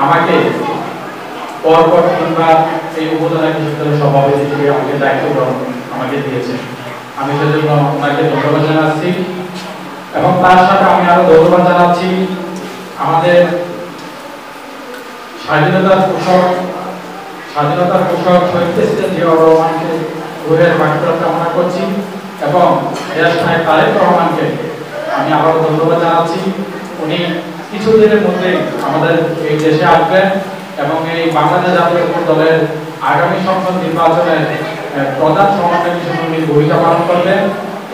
আমাকে পরপর তিনবার এই উপজেলা কৃষি দলের সভাপতি হিসেবে আমাকে দায়িত্ব আমাকে দিয়েছেন। আমি সেজন্য ওনাকে ধন্যবাদ জানাচ্ছি এবং তার সাথে আমি আরো ধন্যবাদ জানাচ্ছি আমাদের স্বাধীনতার ঘোষক শহীদ প্রেসিডেন্ট জিয়াউর রহমানকে রুহের মাগফিরাত কামনা করছি এবং দেশ নায়ক তারেক রহমানকে আমি আবারও ধন্যবাদ জানাচ্ছি। উনি কিছুদিনের মধ্যে আমাদের এই দেশে আসবেন এবং এই বাংলাদেশ জাতীয়তাবাদী দলের আগামী সংসদ নির্বাচনের প্রধান সমন্বয়ক হিসেবে উনি ভূমিকা পালন করবেন।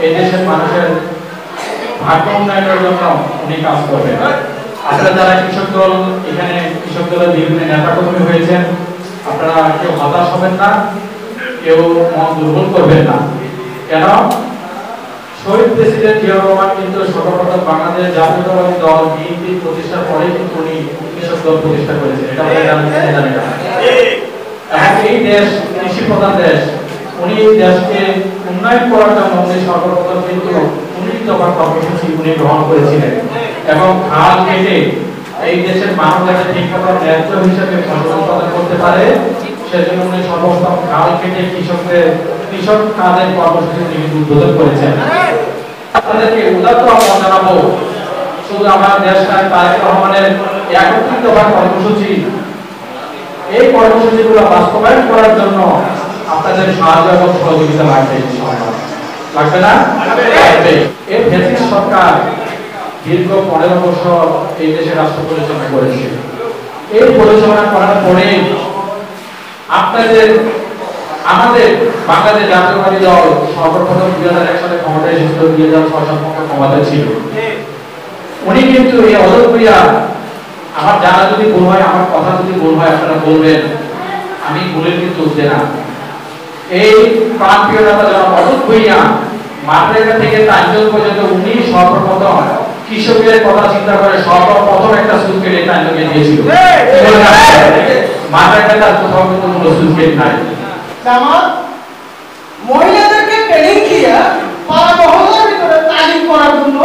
এই দেশের মানুষের ভাগ্য উন্নয়নের জন্য উনি কাজ করবেন। আপনারা যারা কৃষক দল এখানে কৃষক দলের বিভিন্ন নেতাকর্মী হয়েছেন, আপনারা কেউ হতাশ হবেন না, কেউ মন দুর্বল করবেন না। কেন শহীদ প্রেসিডেন্ট জিয়াউর রহমান কিন্তু সর্বপ্রথম বাংলাদেশ জাতীয়তাবাদী দল বিএনপি প্রতিষ্ঠার পরে কিন্তু উনি কৃষক দল প্রতিষ্ঠা করেছেন। এটা আমরা জানি না। এই দেশ কৃষি প্রধান দেশ, উনি এই দেশকে উন্নয়ন করার জন্য উনি সর্বপ্রথম কিন্তু 19 দফা কর্মসূচি উনি গ্রহণ করেছিলেন এবং খাল কেটে এই দেশের মানুষ যাতে ঠিকমতো ন্যায্য হিসেবে ফসল উৎপাদন করতে পারে সেজন্য উনি সর্বপ্রথম খাল কেটে কৃষক কাজের কর্মসূচি উনি উদ্বোধন করেছেন। আপনাদেরকে উদাত্ত আহ্বান জানাবো, শুধু আমার দেশ নায়ক তারেক রহমানের 31 দফা কর্মসূচি, এই কর্মসূচিগুলো বাস্তবায়ন করার জন্য আপনাদের সাহায্য এবং সহযোগিতা লাগবে। লাগবে না? এই ফ্যাসিস্ট সরকার দীর্ঘ 15 বছর এই দেশে রাষ্ট্র পরিচালনা করেছে। এই পরিচালনা করার পরে আমাদের বাংলাদেশ জাতীয়তাবাদী দল সর্বপ্রথম 2001 সালে ক্ষমতায় এসেছিল, 2006 সাল পর্যন্ত ক্ষমতায় ছিল। উনি কিন্তু এই অজয় ভূঁইয়া, আমার জানা যদি ভুল হয়, আমার কথা যদি ভুল হয় আপনারা বলবেন, আমি ভুলের কিন্তু উঠছে না। এই প্রান্তীয় নেতা যারা অজয় ভূঁইয়া মাদ্রাসা থেকে টাঙ্গল পর্যন্ত উনি সর্বপ্রথম কৃষকের কথা চিন্তা করে সর্বপ্রথম একটা সুদ কেটে টাঙ্গলকে দিয়েছিল। মাদ্রাসা তার কোথাও কিন্তু কোনো সুদ কেটে নাই। জামাত মহিলাদেরকে ট্রেনিং দিয়ে পাড়া মহল্লার ভিতরে তালিম করার জন্য,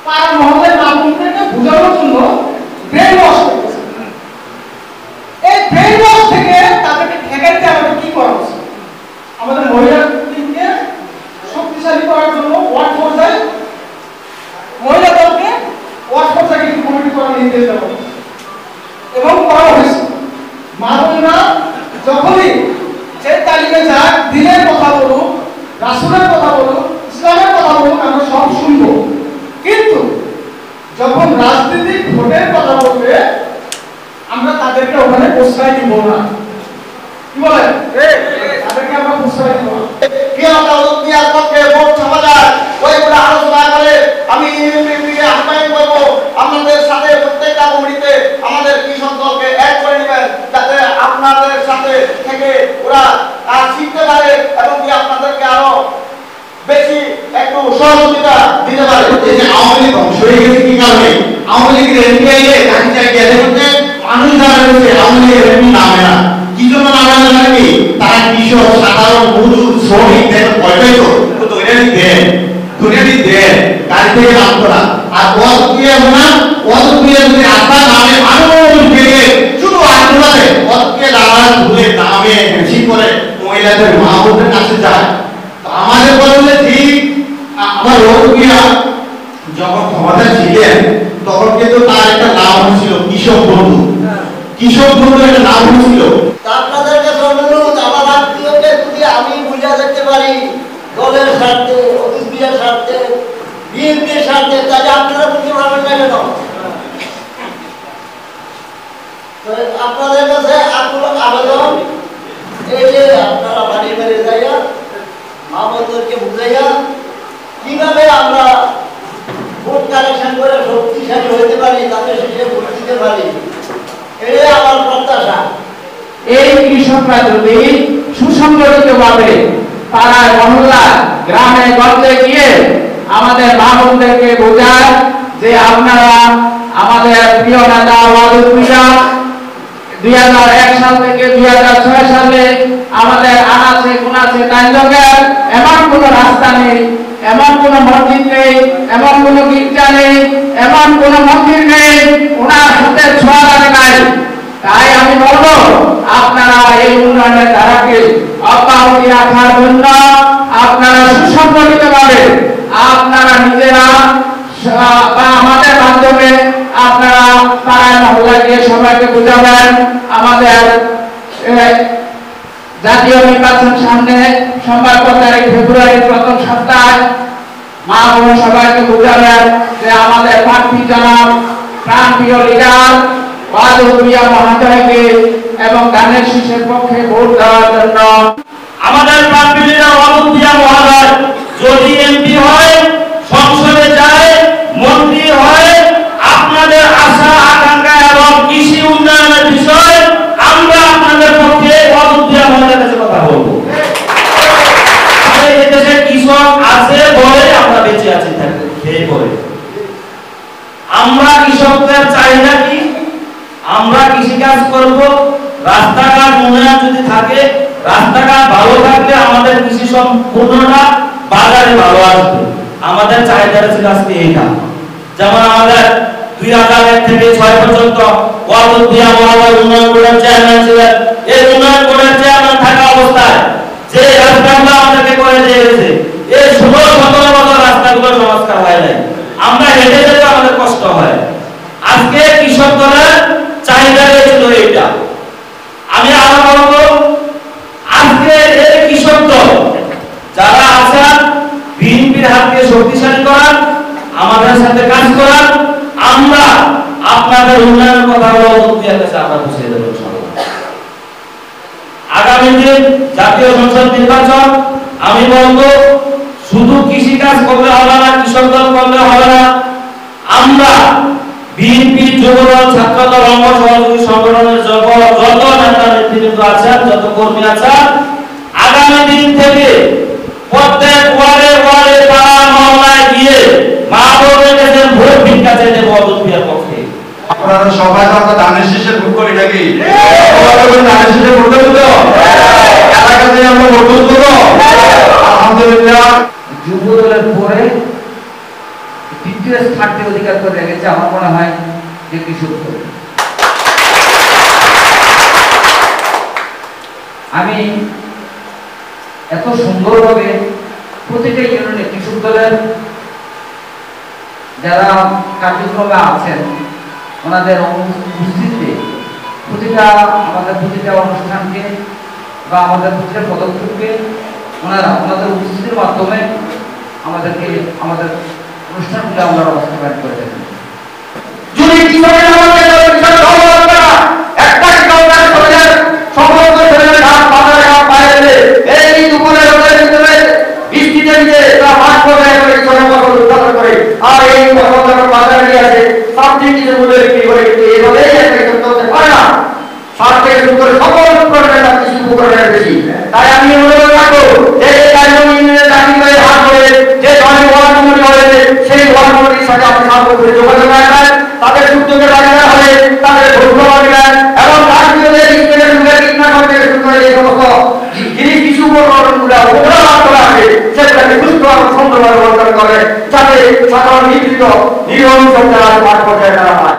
পাড়া মহল্লার মানুষদেরকে বোঝানোর জন্য ব্রেন ওয়াশ করছে। এই ব্রেন ওয়াশ থেকে তাদেরকে ঠেকাইতে আমাদের কি করা উচিত? আমাদের মহিলাদেরকে শক্তিশালী করার জন্য ওয়ার্ড পর্যায়ে মহিলা দলকে ওয়ার্ড পর্যায়ে কিছু কমিটি করার নির্দেশ দেওয়া হয়েছে এবং করা হয়েছে। মানুষরা যখনই সেই তালিমে যাক, দিনের কথা বলুক, রাসূলের কথা বলুক, ইসলামের কথা বলুক, আমরা সব শুনবো, কিন্তু যখন রাজনীতিক ভোটের কথা বলবে আমরা তাদেরকে ওখানে প্রশ্রয় দিব না। কি বলেন? তাদেরকে আমরা প্রশ্রয় দিব না। কি আমরা উদ্দিয়ার পক্ষে ভোট ছাপা যায় ওইগুলো আলোচনা করে আমি ইউনিপিকে আহ্বান করব আপনাদের সাথে প্রত্যেকটা কমিটিতে আমাদের কৃষক দলকে অ্যাড করে নেবেন, যাতে আপনাদের সাথে থেকে ওরা শিখতে পারে এবং কি আপনাদেরকে আরো বেশি একটু সহযোগিতা দিতে পারে। যে আওয়ামী লীগ ধ্বংস হয়ে গেছে কি কারণে? আওয়ামী লীগের এমপি আইলে কাকে চাই গেলে হচ্ছে মানুষ যারা রয়েছে আওয়ামী লীগের এমপি নামে না। কি জন্য নামে না জানেন কি? তারা কৃষক, সাধারণ মজুর, শ্রমিক পয়সাই তো এরা দেন, দুনিয়াটি দেন, গাড়ি থেকে নাম করা আর ওয়াজ দিয়ে না, ওয়াজ দিয়ে যদি আপনার নামে মানুষ গেলে শুধু আন্দোলনে ওয়াজ দিয়ে দাঁড়ান ভুলে নামে বেশি করে মহিলাদের মা বোনদের কাছে যায়। আমাদের বলে ঠিক আমার রোগিয়া যখন ক্ষমতায় ছিলেন তখন কিন্তু তার একটা নাম হয়েছিল কৃষক বন্ধু। কৃষক বন্ধু একটা নাম হয়েছিল। আপনাদের কাছে অনুরোধ, আমার আত্মীয়কে যদি আমি বুঝা দেখতে পারি দলের স্বার্থে, অফিস বিয়ার স্বার্থে, বিএনপির স্বার্থে, তাহলে আপনারা বুঝতে পারবেন না কেন? আপনাদের কাছে আবেদন, এই যে আপনারা বাড়ি বাড়ি যাইয়া মা বোনদেরকে বুঝাইয়া কিভাবে আমরা ভোট কালেকশন করে শক্তিশালী হইতে পারি, তাদের শেষে ভোট দিতে পারি, এটাই আমার প্রত্যাশা। এই কৃষকরা যদি সুসংগঠিত ভাবে পাড়ায় মহল্লা গ্রামে গঞ্জে গিয়ে আমাদের মা বোনদেরকে বোঝায় যে আপনারা আমাদের প্রিয় নেতা ওয়াদুদ মিয়া 2001 সাল থেকে 2006 সালে আমাদের আনাচে কোনাচে তাইলগের এমন কোন রাস্তা নেই, এমন কোন মসজিদ নেই, এমন কোন গির্জা নেই, এমন কোন মন্দির নেই ওনার হাতে ছোঁয়া লাগে নাই। তাই আমি বলবো আপনারা এই উন্নয়নের ধারাকে অব্যাহতি রাখার জন্য আপনারা সুসংগঠিত ভাবে আপনারা নিজেরা বা আমাদের মাধ্যমে আপনারা পাড়ায় মহল্লায় গিয়ে সবাইকে বুঝাবেন আমাদের জাতীয় নির্বাচন সামনে সোমবার 5 তারিখ ফেব্রুয়ারির প্রথম সপ্তাহে মা বোন সবাইকে বুঝাবেন যে আমাদের প্রার্থী জনাব প্রাণপ্রিয় লিডার ওয়াদুদ মিয়া মহোদয়কে এবং ধানের শীষের পক্ষে ভোট দেওয়ার জন্য। আমাদের প্রার্থী লিডার ওয়াদুদ মিয়া মহোদয় যদি এমপি হয়, সংসদে যায়, মন্ত্রী হয়, আপনাদের আশা আকাঙ্ক্ষা এবং কৃষি উন্নয়নের বিষয় আমরা আপনাদের পক্ষে ওয়াদুদ মিয়া মহোদয়ের কাছে কথা বলবো। এই দেশে কৃষক আছে বলে আমরা বেঁচে আছি, এই বলে আমরা কৃষকদের চাহিদা কি? আমরা কৃষিকাজ করব, রাস্তাঘাট উন্নয়ন যদি থাকে, রাস্তাঘাট ভালো থাকলে আমাদের কৃষি সম্পূর্ণটা বাজারে ভালো আসবে। আমাদের চাহিদাটা ছিল আজকে এইটা। যেমন আমাদের 2001 থেকে 6 পর্যন্ত ওয়াদুদ মিয়া মহোদয় উন্নয়ন বোর্ডের চেয়ারম্যান ছিলেন। এই উন্নয়ন বোর্ডের চেয়ারম্যান থাকা অবস্থায় যে রাস্তাগুলো আমাদেরকে করে দিয়েছে, এই 16-17 বছর রাস্তাগুলো সংস্কার হয় নাই। আমরা হেঁটে যেতে আমাদের কষ্ট হয়। আজকে কৃষকদের চাহিদা ছিল এইটা। আমি আরো বলবো, আজকে এই কৃষক দল যারা আছেন বিএনপির হাতকে শক্তিশালী করার, আমাদের সাথে কাজ করার, আমরা আপনাদের উন্নয়নের কথা হলো আমরা বুঝিয়ে দেবো ইনশাআল্লাহ। আগামী দিন জাতীয় সংসদ নির্বাচন, আমি বলবো শুধু কৃষি কাজ করলে হবে না, কৃষক দল করলে হবে না, আমরা বিএনপি, যুবদল, ছাত্রদল, অঙ্গ সহযোগী সংগঠনের যত নেতা নেতৃবৃন্দ আছেন, যত কর্মী আছেন, আগামী দিন থেকে প্রত্যেক ওয়ার্ডে ওয়ার্ডে পাড়া মহল্লায় গিয়ে মা বোনের কাছে ভোট ভিক্ষা চাইতে ওয়াদুদ মিয়ার পক্ষে। আপনারা সবাই তো আমরা ধানের শীষে ভোট করি নাকি? ধানের শীষে ভোট দেবো তো? এলাকাতে আমরা ভোট দেবো তো? আলহামদুলিল্লাহ। যুবদলের পরে দ্বিতীয় স্থানটি অধিকার করে রেখেছে আমার মনে হয় যে কৃষক দল। আমি এত সুন্দরভাবে প্রতিটা ইউনিয়নে কৃষক দলের যারা কার্যক্রমে আছেন ওনাদের উপস্থিতিতে আমাদের প্রতিটা অনুষ্ঠানকে বা আমাদের প্রতিটা পদক্ষেপকে ওনাদের উপস্থিতির মাধ্যমে আমাদের অনুষ্ঠানগুলো আমরা বাস্তবায়ন করে থাকি। যদি কৃষকের আমাদের কৃষক দল একটা ঘাট বাজারে ঘাট বাইরে এই দুপুরে রোদের ভিতরে বৃষ্টিতে ভিজে তারা মাঠ পর্যায়ে করে কৃষকের ফসল উৎপাদন করে, আর এই ফসল যখন বাজারে নিয়ে আসে সাবসিডির মূল্যে বিক্রি করে, কিন্তু এইভাবেই একটা কৃষক চলতে পারে না। সার থেকে শুরু করে সকল উপকরণের দাম কৃষি উপকরণের বেশি। তাই আমি অনুরোধ রাখবো যে হাট করে যে ধরনের ওয়ার্ড কমিটি হয়েছে সেই ওয়ার্ড কমিটির সাথে আপনি সর্বোপরি যোগাযোগ রাখবেন, তাদের সুযোগে লাগানো হবে, তাদের ভোট দিবেন এবং রাজনীতিদের কীটনাশক থেকে শুরু করে যে সমস্ত জিনিস কিছু উপকরণগুলো করা হবে সেগুলোকে সুস্থ এবং সুন্দরভাবে বন্টন করে, যাতে সাধারণ নির্দিষ্ট নিয়ম সরকার মাঠ পর্যায়ে করা হয়।